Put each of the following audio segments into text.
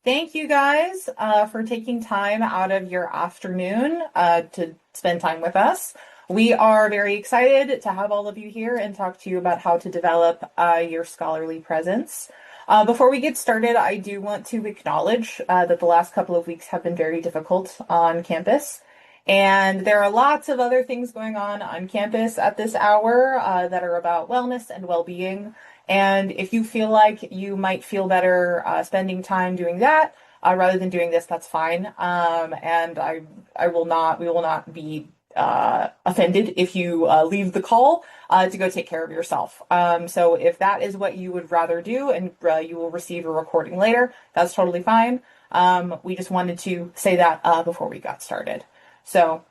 Thank you guys for taking time out of your afternoon to spend time with us. We are very excited to have all of you here and talk to you about how to develop your scholarly presence. Before we get started, I do want to acknowledge that the last couple of weeks have been very difficult on campus. And there are lots of other things going on campus at this hour that are about wellness and well-being. And if you feel like you might feel better spending time doing that rather than doing this, that's fine. And we will not be offended if you leave the call to go take care of yourself. So if that is what you would rather do and you will receive a recording later, that's totally fine. We just wanted to say that before we got started. So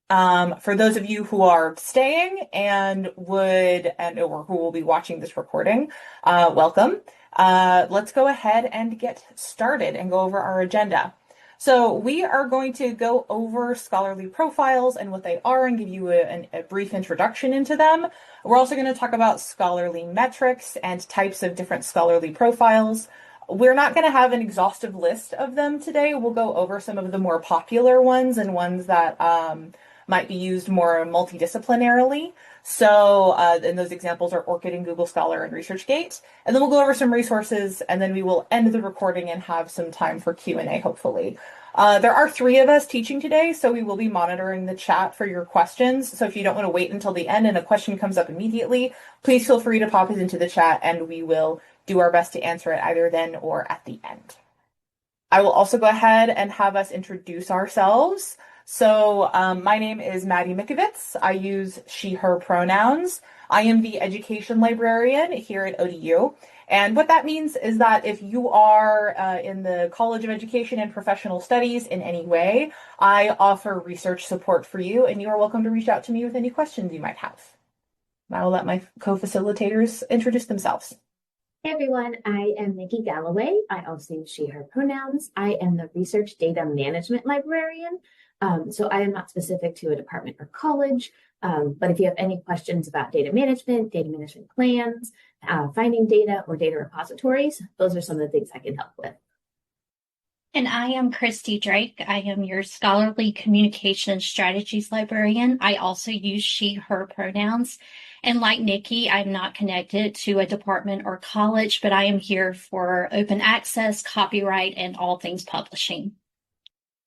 for those of you who are staying or who will be watching this recording, welcome. Let's go ahead and get started and go over our agenda. So we are going to go over scholarly profiles and what they are and give you a brief introduction into them. We're also going to talk about scholarly metrics and types of different scholarly profiles. We're not going to have an exhaustive list of them today. We'll go over some of the more popular ones and ones that might be used more multidisciplinarily. So, and those examples are ORCID and Google Scholar and ResearchGate. And then we'll go over some resources, and then we will end the recording and have some time for Q&A, hopefully. There are 3 of us teaching today, so we will be monitoring the chat for your questions. So if you don't want to wait until the end and a question comes up immediately, please feel free to pop it into the chat, and we will do our best to answer it either then or at the end. I will also go ahead and have us introduce ourselves. So my name is Maddie Mikovits. I use she, her pronouns. I am the education librarian here at ODU. And what that means is that if you are in the College of Education and Professional Studies in any way, I offer research support for you, and you are welcome to reach out to me with any questions you might have. I will let my co-facilitators introduce themselves. Hey everyone, I am Nikki Galloway. I also use she, her pronouns. I am the Research Data Management Librarian. So I am not specific to a department or college, but if you have any questions about data management plans, finding data or data repositories, those are some of the things I can help with. And I am Christy Drake. I am your Scholarly Communication Strategies Librarian. I also use she, her pronouns. And like Nikki, I'm not connected to a department or college, but I am here for open access, copyright, and all things publishing.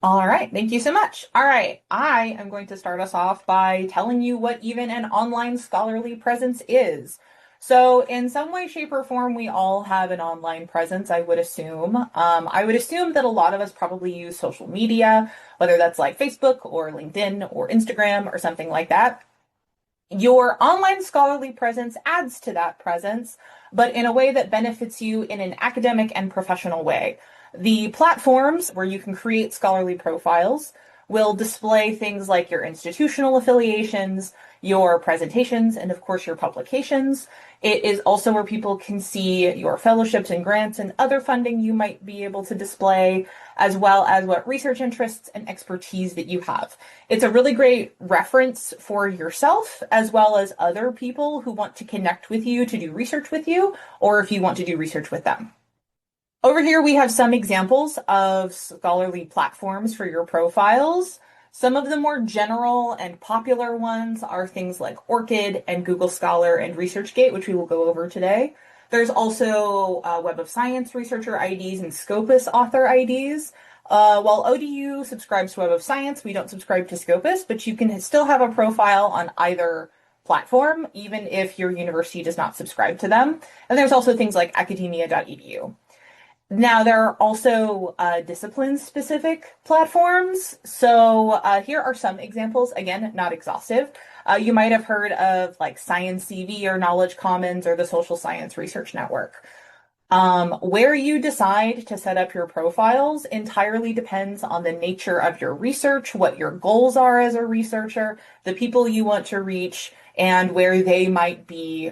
All right, thank you so much. All right, I am going to start us off by telling you what even an online scholarly presence is. So in some way, shape, or form, we all have an online presence, I would assume. I would assume that a lot of us probably use social media, whether that's like Facebook or LinkedIn or Instagram or something like that. Your online scholarly presence adds to that presence, but in a way that benefits you in an academic and professional way. The platforms where you can create scholarly profiles will display things like your institutional affiliations, your presentations, and of course your publications. It is also where people can see your fellowships and grants and other funding you might be able to display, as well as what research interests and expertise that you have. It's a really great reference for yourself, as well as other people who want to connect with you to do research with you, or if you want to do research with them. Over here, we have some examples of scholarly platforms for your profiles. Some of the more general and popular ones are things like ORCID and Google Scholar and ResearchGate, which we will go over today. There's also Web of Science researcher IDs and Scopus author IDs. While ODU subscribes to Web of Science, we don't subscribe to Scopus, but you can still have a profile on either platform, even if your university does not subscribe to them. And there's also things like academia.edu. Now, there are also discipline-specific platforms. So here are some examples, again, not exhaustive. You might have heard of like Science CV or Knowledge Commons or the Social Science Research Network. Where you decide to set up your profiles entirely depends on the nature of your research, what your goals are as a researcher, the people you want to reach, and where they might be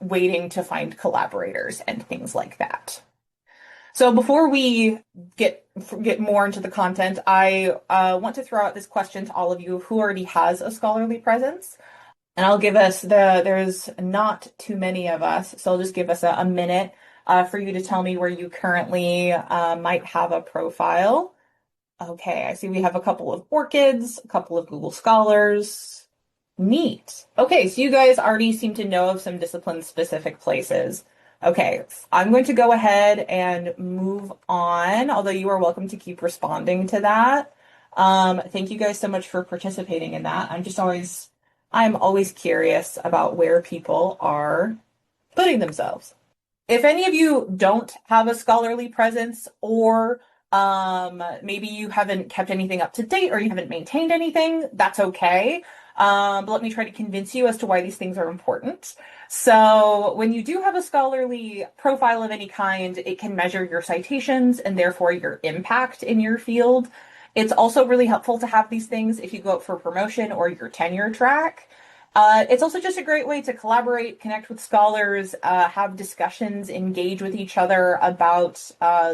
waiting to find collaborators and things like that. So before we get more into the content, I want to throw out this question to all of you who already has a scholarly presence. And I'll give us there's not too many of us, so I'll just give us a minute for you to tell me where you currently might have a profile. Okay, I see we have a couple of ORCIDs, a couple of Google Scholars. Neat. Okay, so you guys already seem to know of some discipline-specific places. Okay, I'm going to go ahead and move on, although you are welcome to keep responding to that. Thank you guys so much for participating in that. I'm always curious about where people are putting themselves. If any of you don't have a scholarly presence, or maybe you haven't kept anything up to date or you haven't maintained anything, that's okay. But let me try to convince you as to why these things are important. So when you do have a scholarly profile of any kind, it can measure your citations and therefore your impact in your field. It's also really helpful to have these things if you go up for promotion or your tenure track. It's also just a great way to collaborate, connect with scholars, have discussions, engage with each other about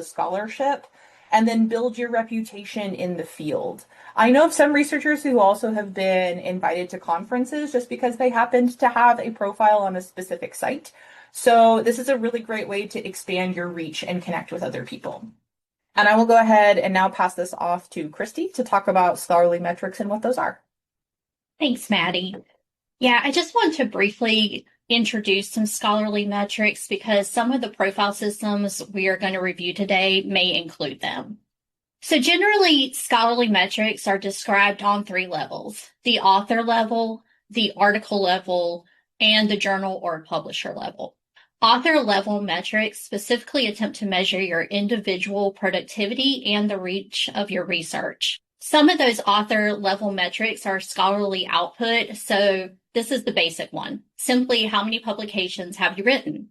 scholarship, and then build your reputation in the field. I know of some researchers who also have been invited to conferences just because they happened to have a profile on a specific site. So this is a really great way to expand your reach and connect with other people. And I will go ahead and now pass this off to Christy to talk about scholarly metrics and what those are. Thanks, Maddie. Yeah, I just want to briefly introduce some scholarly metrics because some of the profile systems we are going to review today may include them. So generally, scholarly metrics are described on 3 levels: the author level, the article level, and the journal or publisher level. Author level metrics specifically attempt to measure your individual productivity and the reach of your research. Some of those author level metrics are scholarly output, so this is the basic one. Simply, how many publications have you written?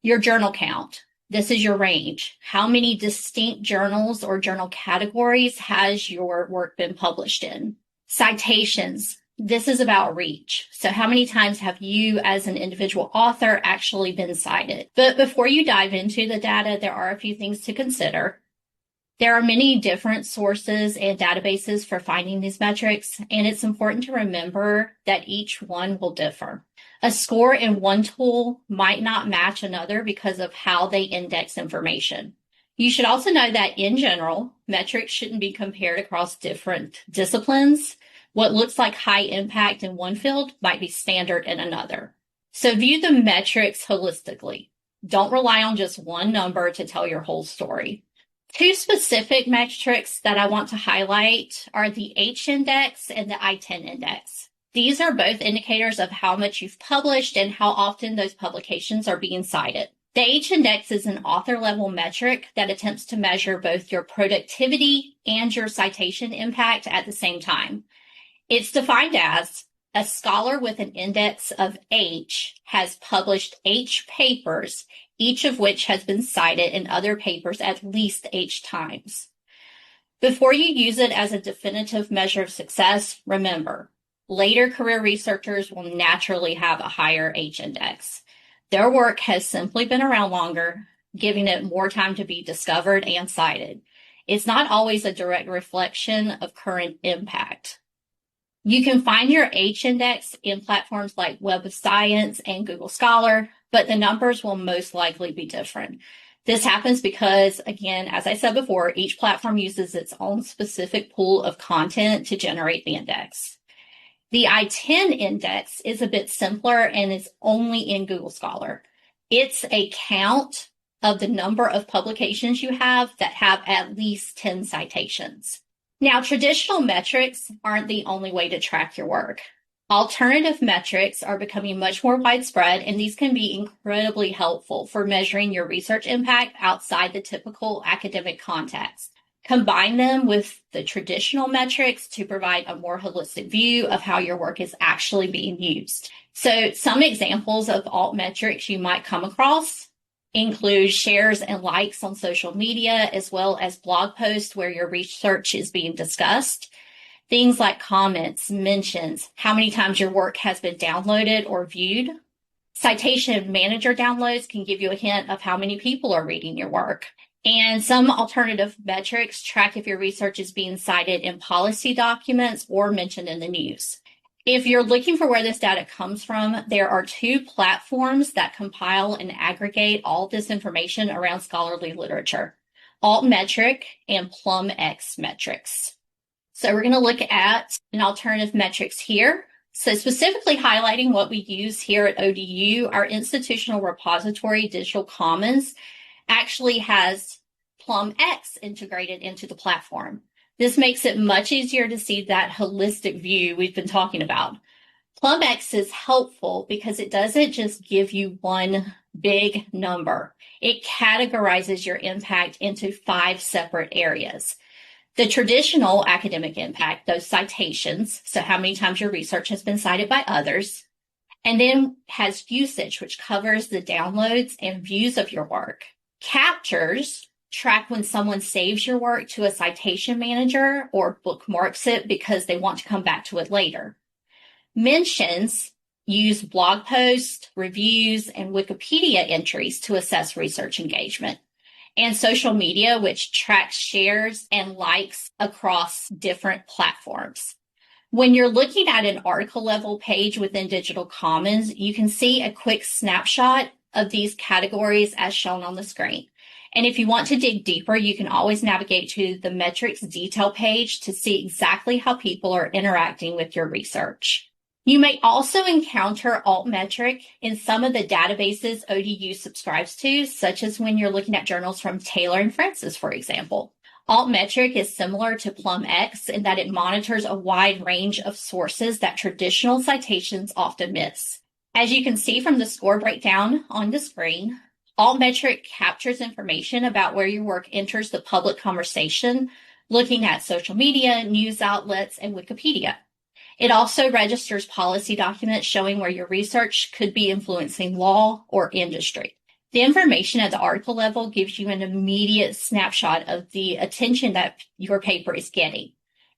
Your journal count. This is your range. How many distinct journals or journal categories has your work been published in? Citations. This is about reach. So how many times have you as an individual author actually been cited? But before you dive into the data, there are a few things to consider. There are many different sources and databases for finding these metrics, and it's important to remember that each one will differ. A score in one tool might not match another because of how they index information. You should also know that in general, metrics shouldn't be compared across different disciplines. What looks like high impact in one field might be standard in another. So view the metrics holistically. Don't rely on just one number to tell your whole story. 2 specific metrics that I want to highlight are the H-index and the I-10 index. These are both indicators of how much you've published and how often those publications are being cited. The H-index is an author-level metric that attempts to measure both your productivity and your citation impact at the same time. It's defined as a scholar with an index of H has published H papers, each of which has been cited in other papers at least H times. Before you use it as a definitive measure of success, remember, later career researchers will naturally have a higher H-index. Their work has simply been around longer, giving it more time to be discovered and cited. It's not always a direct reflection of current impact. You can find your H-index in platforms like Web of Science and Google Scholar, but the numbers will most likely be different. This happens because, again, as I said before, each platform uses its own specific pool of content to generate the index. The I-10 index is a bit simpler and is only in Google Scholar. It's a count of the number of publications you have that have at least 10 citations. Now, traditional metrics aren't the only way to track your work. Alternative metrics are becoming much more widespread, and these can be incredibly helpful for measuring your research impact outside the typical academic context. Combine them with the traditional metrics to provide a more holistic view of how your work is actually being used. So some examples of alt metrics you might come across include shares and likes on social media, as well as blog posts where your research is being discussed. Things like comments, mentions, how many times your work has been downloaded or viewed. Citation manager downloads can give you a hint of how many people are reading your work. And some alternative metrics track if your research is being cited in policy documents or mentioned in the news. If you're looking for where this data comes from, there are two platforms that compile and aggregate all this information around scholarly literature, Altmetric and PlumX metrics. So we're going to look at an alternative metrics here. So specifically highlighting what we use here at ODU, our institutional repository, Digital Commons, actually has PlumX integrated into the platform. This makes it much easier to see that holistic view we've been talking about. PlumX is helpful because it doesn't just give you one big number. It categorizes your impact into 5 separate areas. The traditional academic impact, those citations, so how many times your research has been cited by others, and then has usage, which covers the downloads and views of your work. Captures track when someone saves your work to a citation manager or bookmarks it because they want to come back to it later. Mentions use blog posts, reviews, and Wikipedia entries to assess research engagement. And social media, which tracks shares and likes across different platforms. When you're looking at an article level page within Digital Commons, you can see a quick snapshot of these categories as shown on the screen. And if you want to dig deeper, you can always navigate to the metrics detail page to see exactly how people are interacting with your research. You may also encounter Altmetric in some of the databases ODU subscribes to, such as when you're looking at journals from Taylor and Francis, for example. Altmetric is similar to PlumX in that it monitors a wide range of sources that traditional citations often miss. As you can see from the score breakdown on the screen, Altmetric captures information about where your work enters the public conversation, looking at social media, news outlets, and Wikipedia. It also registers policy documents showing where your research could be influencing law or industry. The information at the article level gives you an immediate snapshot of the attention that your paper is getting.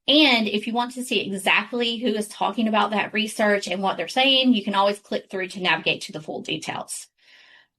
And if you want to see exactly who is talking about that research and what they're saying, you can always click through to navigate to the full details.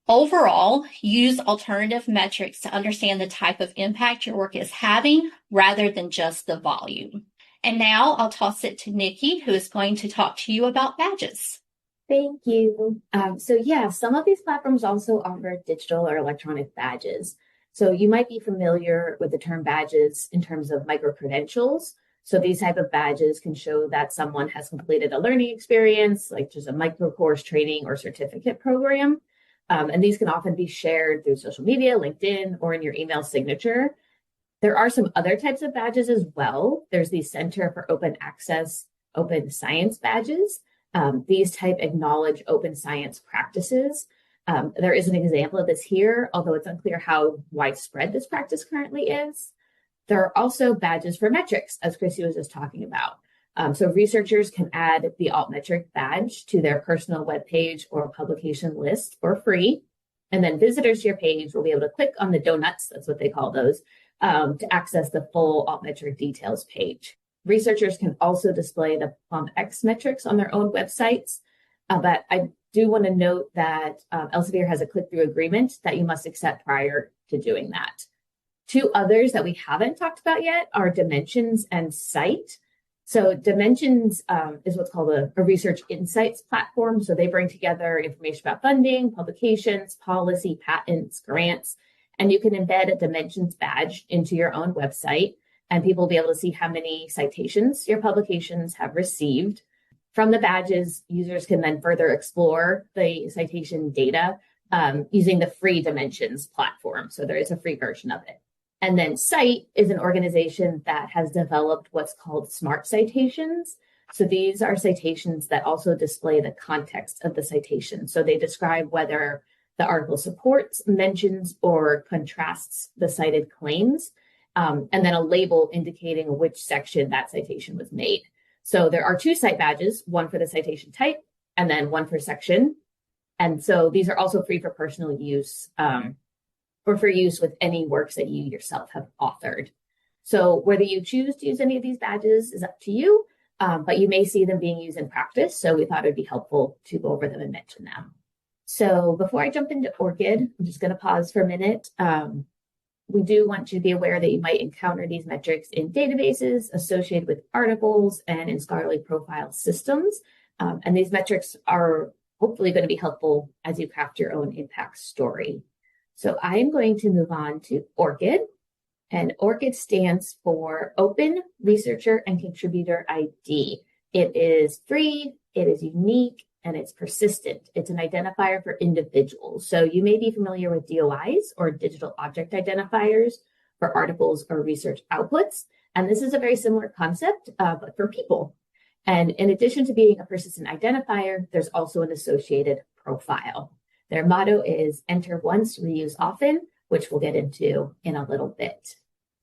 Overall, use alternative metrics to understand the type of impact your work is having rather than just the volume. And now I'll toss it to Nikki, who is going to talk to you about badges. Thank you. Some of these platforms also offer digital or electronic badges. So you might be familiar with the term badges in terms of micro-credentials. So these type of badges can show that someone has completed a learning experience, like just a micro course training or certificate program. And these can often be shared through social media, LinkedIn, or in your email signature. There are some other types of badges as well. There's the Center for Open Access, Open Science badges. These type acknowledge open science practices. There is an example of this here, although it's unclear how widespread this practice currently is. There are also badges for metrics, as Chrissy was just talking about. So researchers can add the Altmetric badge to their personal webpage or publication list for free. And then visitors to your page will be able to click on the donuts, that's what they call those, to access the full Altmetric details page. Researchers can also display the PlumX metrics on their own websites, but I do want to note that Elsevier has a click-through agreement that you must accept prior to doing that. 2 others that we haven't talked about yet are Dimensions and Cite. So Dimensions is what's called a research insights platform. So they bring together information about funding, publications, policy, patents, grants, and you can embed a Dimensions badge into your own website, and people will be able to see how many citations your publications have received. From the badges, users can then further explore the citation data using the free Dimensions platform. So there is a free version of it. And then Cite is an organization that has developed what's called smart citations. So these are citations that also display the context of the citation. So they describe whether the article supports, mentions, or contrasts the cited claims, and then a label indicating which section that citation was made. So there are 2 Cite badges, one for the citation type and then one for section. And so these are also free for personal use or for use with any works that you yourself have authored. So whether you choose to use any of these badges is up to you, but you may see them being used in practice. So we thought it'd be helpful to go over them and mention them. So before I jump into ORCID, I'm just going to pause for a minute we do want you to be aware that you might encounter these metrics in databases associated with articles and in scholarly profile systems. And these metrics are hopefully going to be helpful as you craft your own impact story. So I am going to move on to ORCID. And ORCID stands for Open Researcher and Contributor ID. It is free, it is unique, and it's persistent. It's an identifier for individuals. So you may be familiar with DOIs, or digital object identifiers, for articles or research outputs. And this is a very similar concept, but for people. And in addition to being a persistent identifier, there's also an associated profile. Their motto is enter once, reuse often, which we'll get into in a little bit.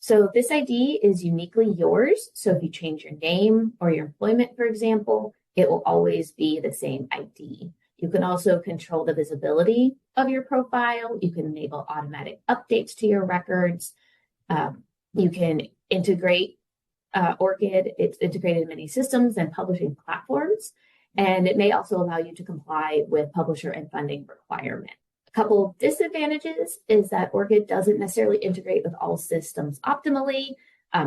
So this ID is uniquely yours. So if you change your name or your employment, for example, it will always be the same ID. You can also control the visibility of your profile. You can enable automatic updates to your records. You can integrate ORCID. It's integrated in many systems and publishing platforms. And it may also allow you to comply with publisher and funding requirements. A couple of disadvantages is that ORCID doesn't necessarily integrate with all systems optimally.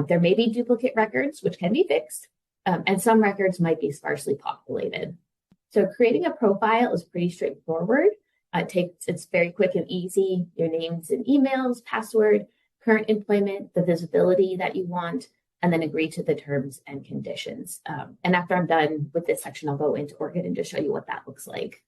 There may be duplicate records, which can be fixed, and some records might be sparsely populated. So creating a profile is pretty straightforward. It's very quick and easy. Your names and emails, password, current employment, the visibility that you want, and then agree to the terms and conditions. And after I'm done with this section, I'll go into ORCID and just show you what that looks like.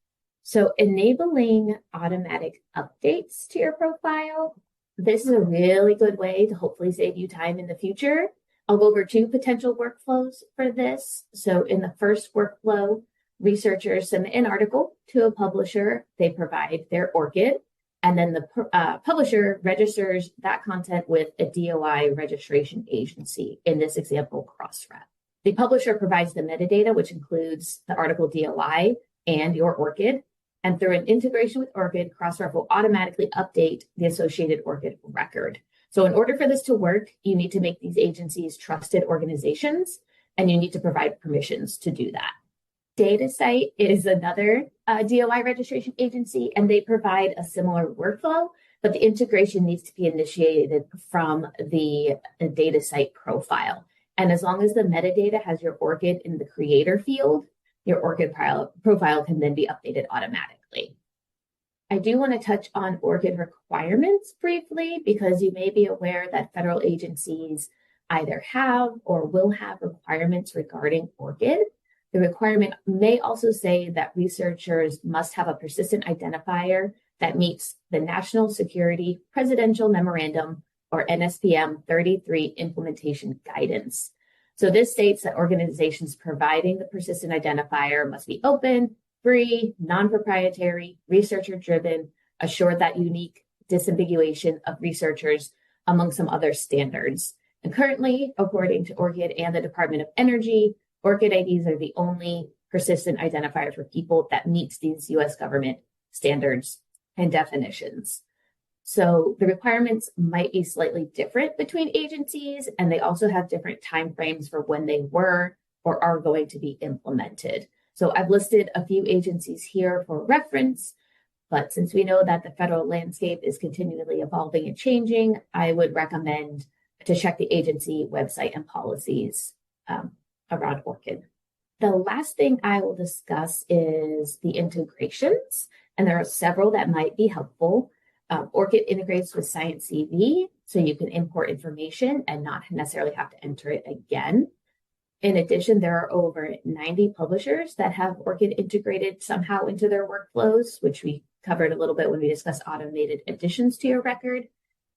So enabling automatic updates to your profile, this is a really good way to hopefully save you time in the future. I'll go over two potential workflows for this. So in the first workflow, researchers submit an article to a publisher. They provide their ORCID, and then the publisher registers that content with a DOI registration agency, in this example, Crossref. The publisher provides the metadata, which includes the article DOI and your ORCID. And through an integration with ORCID, Crossref will automatically update the associated ORCID record. So in order for this to work, you need to make these agencies trusted organizations, and you need to provide permissions to do that. DataCite is another DOI registration agency, and they provide a similar workflow, but the integration needs to be initiated from the DataCite profile. And as long as the metadata has your ORCID in the creator field, your ORCID profile can then be updated automatically. I do want to touch on ORCID requirements briefly, because you may be aware that federal agencies either have or will have requirements regarding ORCID. The requirement may also say that researchers must have a persistent identifier that meets the National Security Presidential Memorandum, or NSPM 33 implementation guidance. So this states that organizations providing the persistent identifier must be open, free, non-proprietary, researcher-driven, assure that unique disambiguation of researchers, among some other standards. And currently, according to ORCID and the Department of Energy, ORCID IDs are the only persistent identifier for people that meets these U.S. government standards and definitions. So the requirements might be slightly different between agencies, and they also have different timeframes for when they were or are going to be implemented. So I've listed a few agencies here for reference, but since we know that the federal landscape is continually evolving and changing, I would recommend to check the agency website and policies around ORCID. The last thing I will discuss is the integrations, and there are several that might be helpful. ORCID integrates with Science CV, so you can import information and not necessarily have to enter it again. In addition, there are over 90 publishers that have ORCID integrated somehow into their workflows, which we covered a little bit when we discussed automated additions to your record.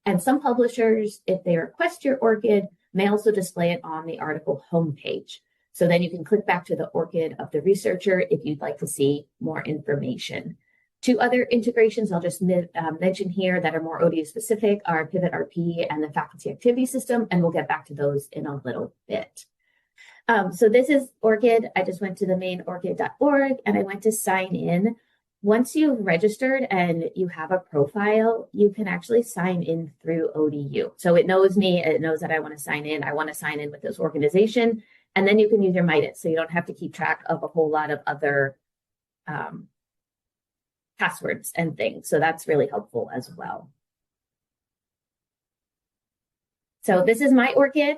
And some publishers, if they request your ORCID, may also display it on the article homepage. So then you can click back to the ORCID of the researcher if you'd like to see more information. Two other integrations I'll just mention here that are more ODU specific are Pivot RP and the Faculty Activity System, and we'll get back to those in a little bit. So this is ORCID. I just went to the main orcid.org and I went to sign in. Once you've registered and you have a profile, you can actually sign in through ODU. So it knows me, it knows that I want to sign in. I want to sign in with this organization, and then you can use your MIDAS, so you don't have to keep track of a whole lot of other passwords and things. So that's really helpful as well. So this is my ORCID.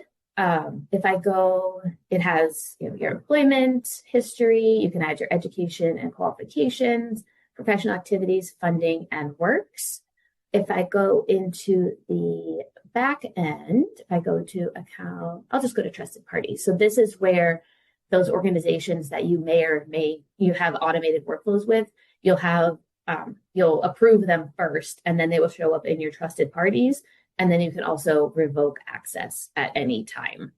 If I go, it has your employment history. You can add your education and qualifications, professional activities, funding, and works. If I go into the back end, if I go to account, I'll just go to trusted parties. So this is where those organizations that you may or may you have automated workflows with, you'll approve them first, and then they will show up in your trusted parties. And then you can also revoke access at any time.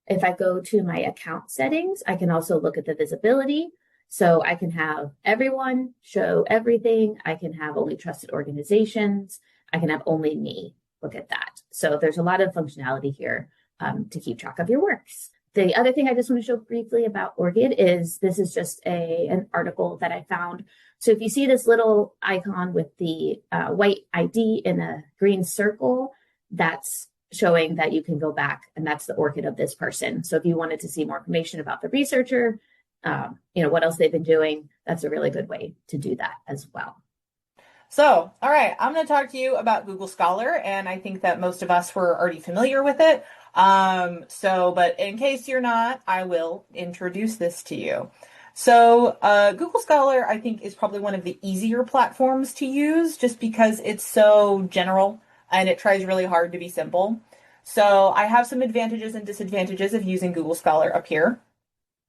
If I go to my account settings, I can also look at the visibility. So I can have everyone show everything. I can have only trusted organizations. I can have only me. Look at that. So there's a lot of functionality here to keep track of your works. The other thing I just want to show briefly about ORCID is this is just an article that I found. So if you see this little icon with the white ID in a green circle, that's showing that you can go back, and that's the ORCID of this person. So if you wanted to see more information about the researcher, what else they've been doing, that's a really good way to do that as well. So, all right, I'm going to talk to you about Google Scholar, and I think that most of us were already familiar with it. But in case you're not, I will introduce this to you. So, Google Scholar, I think, is probably one of the easier platforms to use just because it's so general and it tries really hard to be simple. So, I have some advantages and disadvantages of using Google Scholar up here.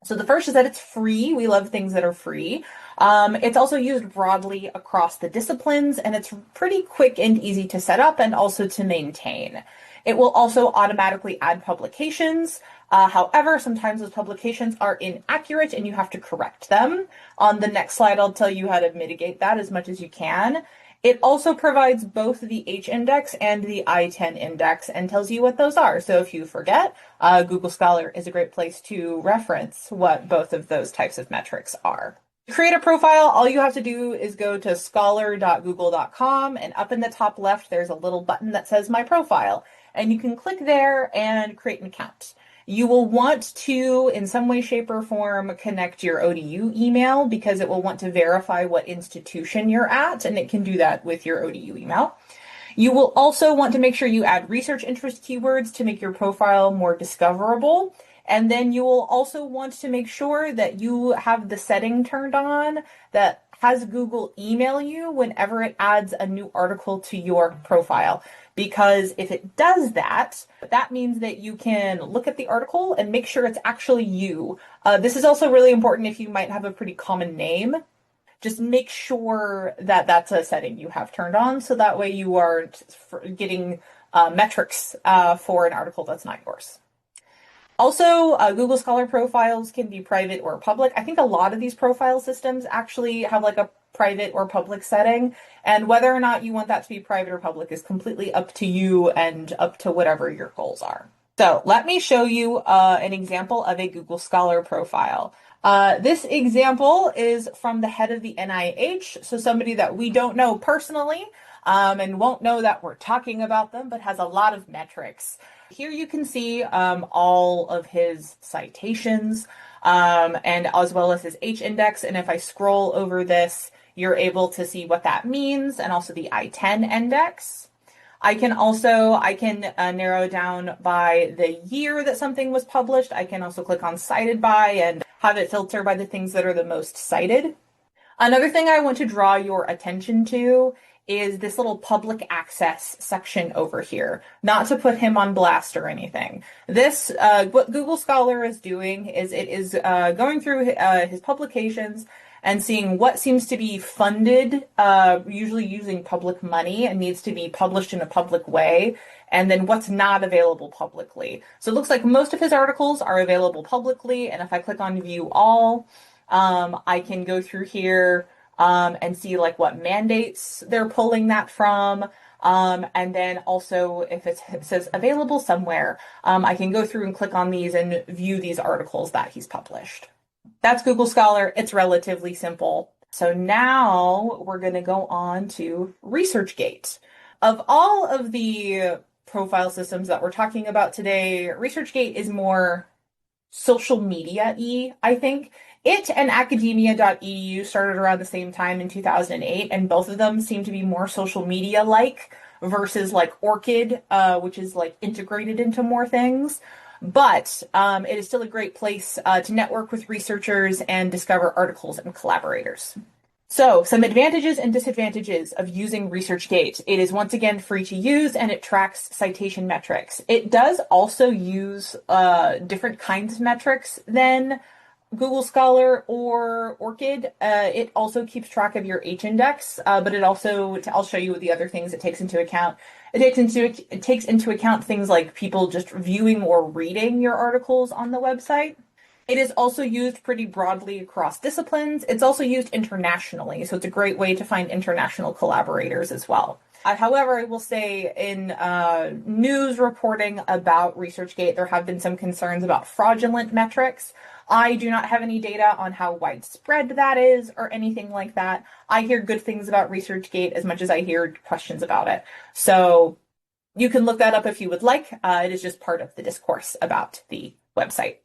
So the first is that it's free. We love things that are free. It's also used broadly across the disciplines, and it's pretty quick and easy to set up and also to maintain. It will also automatically add publications. However, sometimes those publications are inaccurate and you have to correct them. On the next slide, I'll tell you how to mitigate that as much as you can. It also provides both the H index and the I-10 index and tells you what those are. So if you forget, Google Scholar is a great place to reference what both of those types of metrics are. To create a profile, all you have to do is go to scholar.google.com, and up in the top left, there's a little button that says My Profile, and you can click there and create an account. You will want to, in some way, shape, or form, connect your ODU email because it will want to verify what institution you're at, and it can do that with your ODU email. You will also want to make sure you add research interest keywords to make your profile more discoverable. And then you will also want to make sure that you have the setting turned on that has Google email you whenever it adds a new article to your profile. Because if it does that, that means that you can look at the article and make sure it's actually you. This is also really important if you might have a pretty common name. Just make sure that that's a setting you have turned on, so that way you aren't getting metrics for an article that's not yours. Also, Google Scholar profiles can be private or public. I think a lot of these profile systems actually have like a private or public setting, and whether or not you want that to be private or public is completely up to you and up to whatever your goals are. So let me show you an example of a Google Scholar profile. This example is from the head of the NIH, so somebody that we don't know personally and won't know that we're talking about them, but has a lot of metrics. Here you can see all of his citations and as well as his H index. And if I scroll over this, you're able to see what that means and also the I-10 index. I can narrow down by the year that something was published. I can also click on cited by and have it filter by the things that are the most cited. Another thing I want to draw your attention to is this little public access section over here. Not to put him on blast or anything. This, what Google Scholar is doing is it is going through his publications and seeing what seems to be funded, usually using public money and needs to be published in a public way, and then what's not available publicly. So it looks like most of his articles are available publicly, and if I click on View All, I can go through here and see like what mandates they're pulling that from. And then also if it says available somewhere, I can go through and click on these and view these articles that he's published. That's Google Scholar. It's relatively simple. So now we're going to go on to ResearchGate. Of all of the profile systems that we're talking about today, ResearchGate is more social media-y, I think. It and academia.edu started around the same time in 2008, and both of them seem to be more social media-like. versus like ORCID, which is like integrated into more things. But it is still a great place to network with researchers and discover articles and collaborators. So, some advantages and disadvantages of using ResearchGate. It is once again free to use and it tracks citation metrics. It does also use different kinds of metrics than Google Scholar or ORCID. It also keeps track of your H-index, but it also, I'll show you the other things it takes into account. It takes into account things like people just viewing or reading your articles on the website. It is also used pretty broadly across disciplines. It's also used internationally, so it's a great way to find international collaborators as well. However, I will say in news reporting about ResearchGate, there have been some concerns about fraudulent metrics. I do not have any data on how widespread that is or anything like that. I hear good things about ResearchGate as much as I hear questions about it. So you can look that up if you would like. It is just part of the discourse about the website.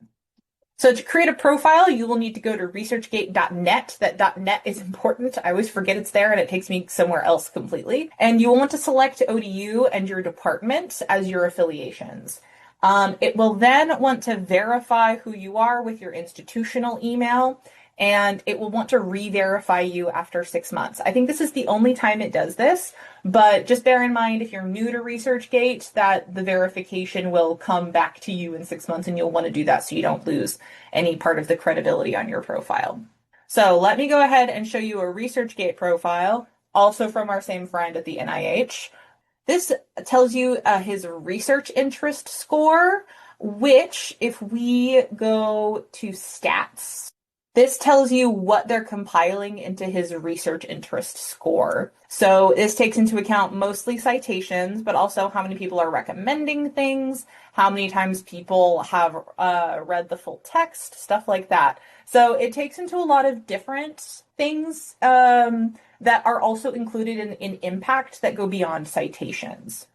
So to create a profile, you will need to go to researchgate.net. That .net is important. I always forget it's there and it takes me somewhere else completely. And you will want to select ODU and your department as your affiliations. It will then want to verify who you are with your institutional email, and it will want to re-verify you after 6 months. I think this is the only time it does this, but just bear in mind if you're new to ResearchGate that the verification will come back to you in 6 months and you'll want to do that so you don't lose any part of the credibility on your profile. So let me go ahead and show you a ResearchGate profile, also from our same friend at the NIH. This tells you his research interest score, which if we go to stats, this tells you what they're compiling into his research interest score. So this takes into account mostly citations, but also how many people are recommending things, how many times people have read the full text, stuff like that. So it takes into a lot of different things that are also included in impact that go beyond citations.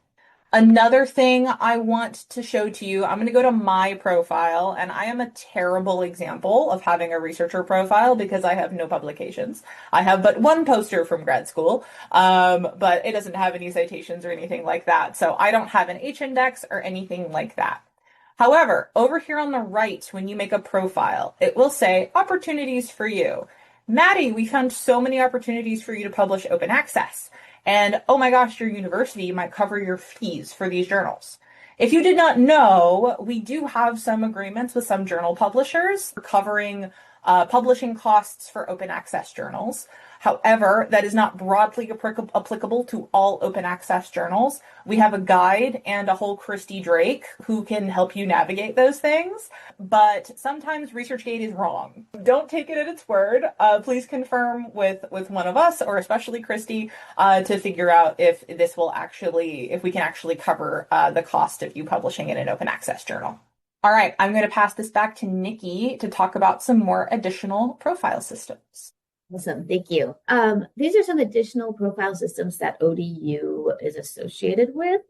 Another thing I want to show to you, I'm going to go to my profile, and I am a terrible example of having a researcher profile because I have no publications. I have but one poster from grad school, but it doesn't have any citations or anything like that. So I don't have an H-index or anything like that. However, over here on the right, when you make a profile, it will say opportunities for you. Maddie, we found so many opportunities for you to publish open access. And oh my gosh, your university might cover your fees for these journals. If you did not know, we do have some agreements with some journal publishers covering publishing costs for open access journals. However, that is not broadly applicable to all open access journals. We have a guide and a whole Christy Drake who can help you navigate those things, but sometimes ResearchGate is wrong. Don't take it at its word. Please confirm with one of us, or especially Christy, to figure out if we can actually cover the cost of you publishing in an open access journal. All right, I'm going to pass this back to Nikki to talk about some more additional profile systems. Awesome, thank you. These are some additional profile systems that ODU is associated with.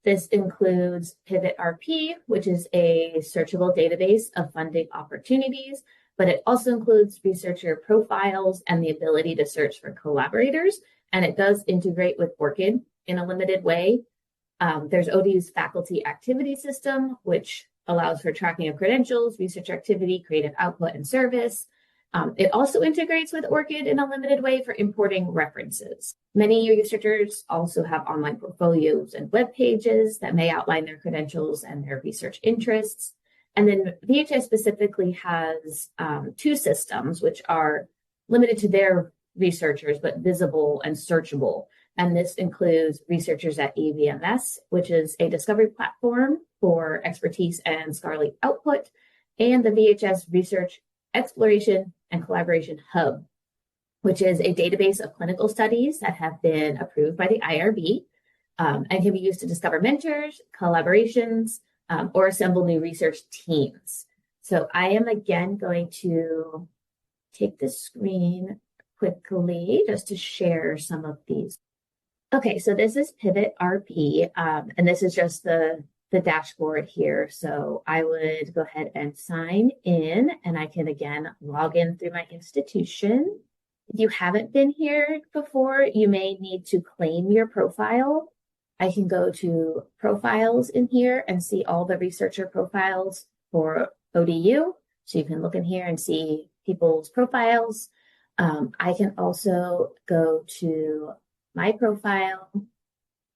This includes Pivot RP, which is a searchable database of funding opportunities, but it also includes researcher profiles and the ability to search for collaborators, and it does integrate with ORCID in a limited way. There's ODU's faculty activity system, which allows for tracking of credentials, research activity, creative output, and service. It also integrates with ORCID in a limited way for importing references. Many researchers also have online portfolios and web pages that may outline their credentials and their research interests. And then VHS specifically has two systems, which are limited to their researchers, but visible and searchable. And this includes researchers at EVMS, which is a discovery platform for expertise and scholarly output, and the VHS Research Exploration and Collaboration Hub, which is a database of clinical studies that have been approved by the IRB and can be used to discover mentors, collaborations, or assemble new research teams. So I am again going to take the screen quickly just to share some of these. Okay, so this is Pivot RP, and this is just the dashboard here. So I would go ahead and sign in, and I can again log in through my institution. If you haven't been here before, you may need to claim your profile. I can go to profiles in here and see all the researcher profiles for ODU. So you can look in here and see people's profiles. I can also go to my profile,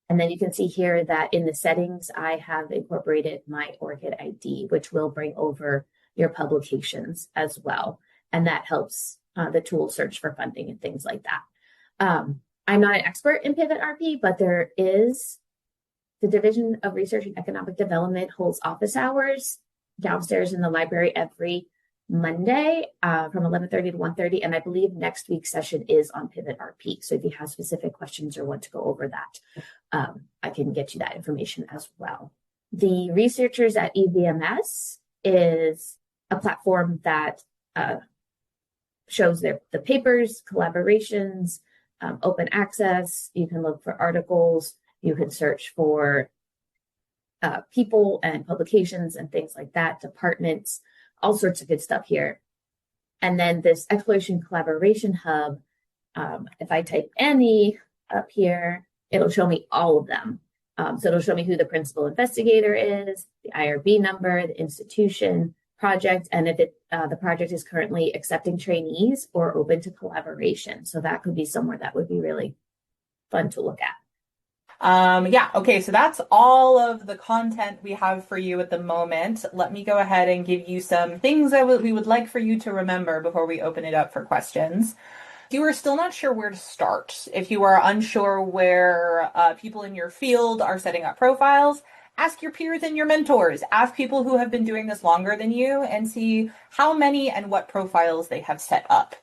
and then you can see here that in the settings, I have incorporated my ORCID ID, which will bring over your publications as well. And that helps the tool search for funding and things like that. I'm not an expert in Pivot RP, but there is the Division of Research and Economic Development holds office hours downstairs in the library every Monday from 11:30 to 1:30. And I believe next week's session is on Pivot RP. So if you have specific questions or want to go over that, I can get you that information as well. The Researchers at EVMS is a platform that shows the papers, collaborations, open access. You can look for articles. You can search for people and publications and things like that, departments, all sorts of good stuff here. And then this Exploration Collaboration Hub, if I type any up here, it'll show me all of them. So it'll show me who the principal investigator is, the IRB number, the institution, project, and if the project is currently accepting trainees or open to collaboration. So that could be somewhere that would be really fun to look at. Yeah, okay, so that's all of the content we have for you at the moment. Let me go ahead and give you some things that we would like for you to remember before we open it up for questions. If you are still not sure where to start, if you are unsure where people in your field are setting up profiles, ask your peers and your mentors. Ask people who have been doing this longer than you and see how many and what profiles they have set up.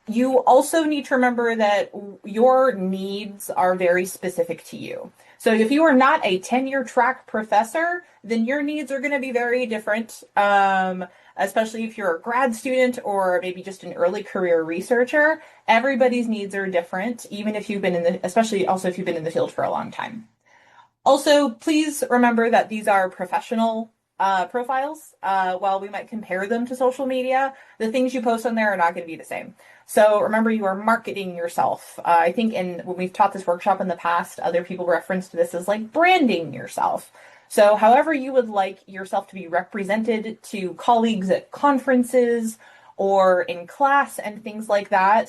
You also need to remember that your needs are very specific to you. So if you are not a tenure track professor, then your needs are going to be very different, especially if you're a grad student or maybe just an early career researcher. Everybody's needs are different, even if you've been especially also if you've been in the field for a long time. Also, please remember that these are professional profiles. While we might compare them to social media, the things you post on there are not going to be the same. So remember, you are marketing yourself. I think when we've taught this workshop in the past, other people referenced this as like branding yourself. So however you would like yourself to be represented to colleagues at conferences or in class and things like that,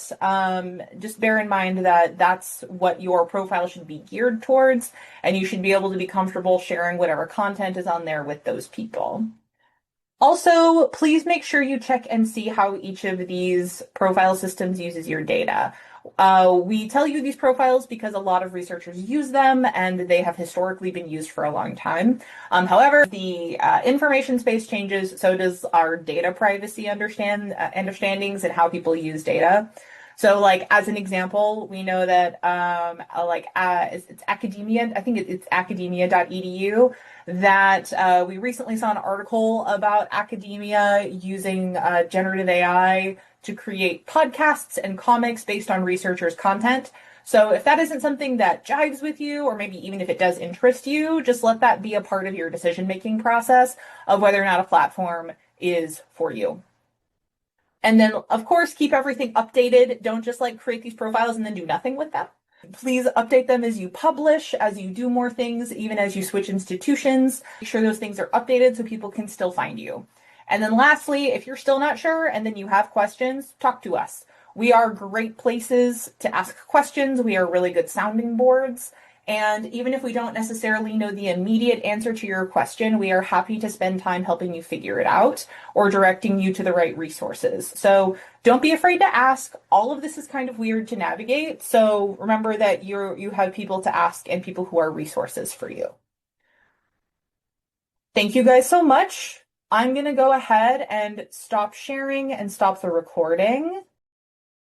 just bear in mind that that's what your profile should be geared towards, and you should be able to be comfortable sharing whatever content is on there with those people. Also, please make sure you check and see how each of these profile systems uses your data. We tell you these profiles because a lot of researchers use them and they have historically been used for a long time. However, the information space changes, so does our data privacy understandings and how people use data. So like as an example, we know that it's academia, I think it's academia.edu, that we recently saw an article about academia using generative AI to create podcasts and comics based on researchers' content. So if that isn't something that jives with you, or maybe even if it does interest you, just let that be a part of your decision-making process of whether or not a platform is for you. And then, of course, keep everything updated. Don't just like create these profiles and then do nothing with them. Please update them as you publish, as you do more things, even as you switch institutions. Make sure those things are updated so people can still find you. And then lastly, if you're still not sure and then you have questions, talk to us. We are great places to ask questions. We are really good sounding boards. And even if we don't necessarily know the immediate answer to your question, we are happy to spend time helping you figure it out or directing you to the right resources. So don't be afraid to ask. All of this is kind of weird to navigate. So remember that you have people to ask and people who are resources for you. Thank you guys so much. I'm going to go ahead and stop sharing and stop the recording.